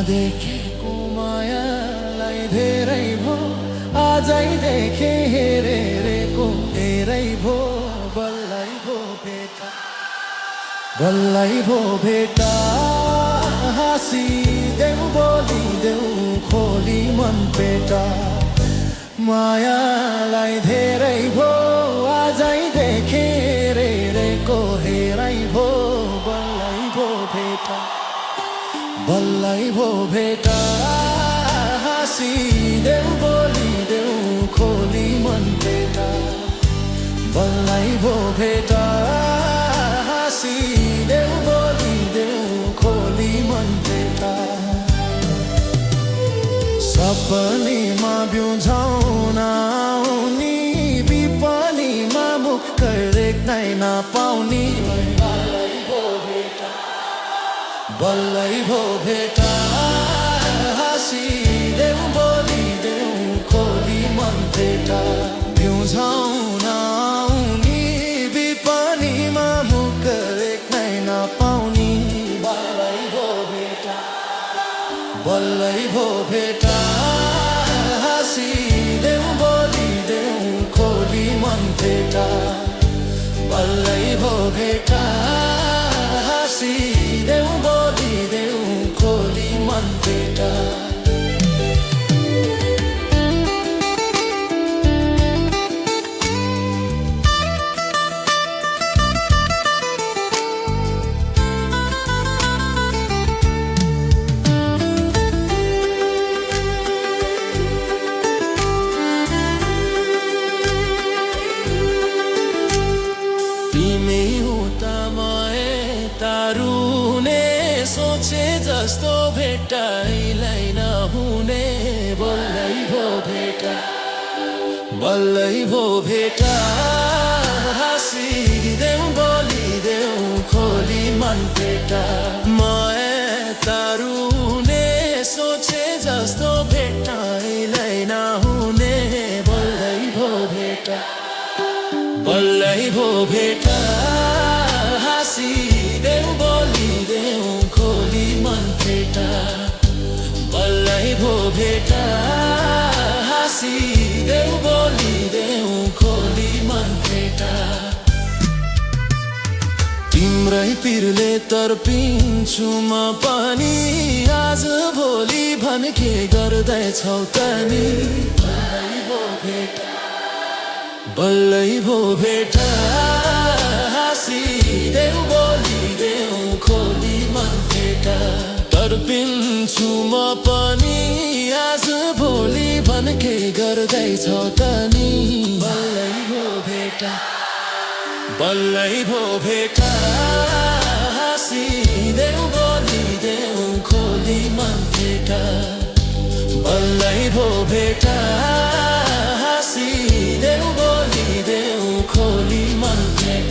नदेखेको मायालाई धेरै भो आजै देखे हेरेको धेरै भो बल्लै भो भेटा हाँसिदेऊ बोलिदेऊ खोली मन पेटा मायालाई धेरै भो आजै देखे हेरेको हेरै भो बल्लै भो भेटा हाँसिदेऊ बोलिदेऊ खोली मन पेटा बल्लै भो भेटा हाँसिदेऊ बोलिदेऊ खोली मन पेटा सपनीमा बिउझाउन आउनी विपनीमा मुख देख्नै नपाउने बल्लै भो भेटा हाँसिदेऊ बोलिदेऊ खोली मन पेटा बिउझाउन आउनी विपनीमा मुख देख्नै नपाउने बल्लै भो भेटा हाँसिदेऊ बोलिदेऊ खोली मन पेटा बल्लै भो भेटा हाँसिदेऊ बोलिदेऊ खोली मन पेटा तिमी उता मए तारुने सोचे जस्तो भेटाइलाई नहुने बल्लै भो भेटा हाँसिदेऊ बोलिदेऊ खोली मन पेटा मए तारुने सोचे जस्तो भेटाइलाई नहुने बल्लै भो भेटा हाँसिदेऊ बोलिदेऊ खोली मन पेटा बल्लै भो भेटा हाँसिदेऊ बोलिदेऊ खोली मन पेटा तिम्रै पिरले तर्पिन्छु म पनि आज भोलि भन के गर्दैछौ त नि बल्लै भो भेटा हाँसिदेऊ बोलिदेऊ खोली मन पेटा तर्पिन्छु म पनि आज भोलि भन के गर्दैछौ त नि बल्लै भो भेटा हाँसिदेऊ बोलिदेऊ खोली मन पेटा बल्लै भो भेटा हाँसिदेऊ बोलिदेऊ खोली मन पेटा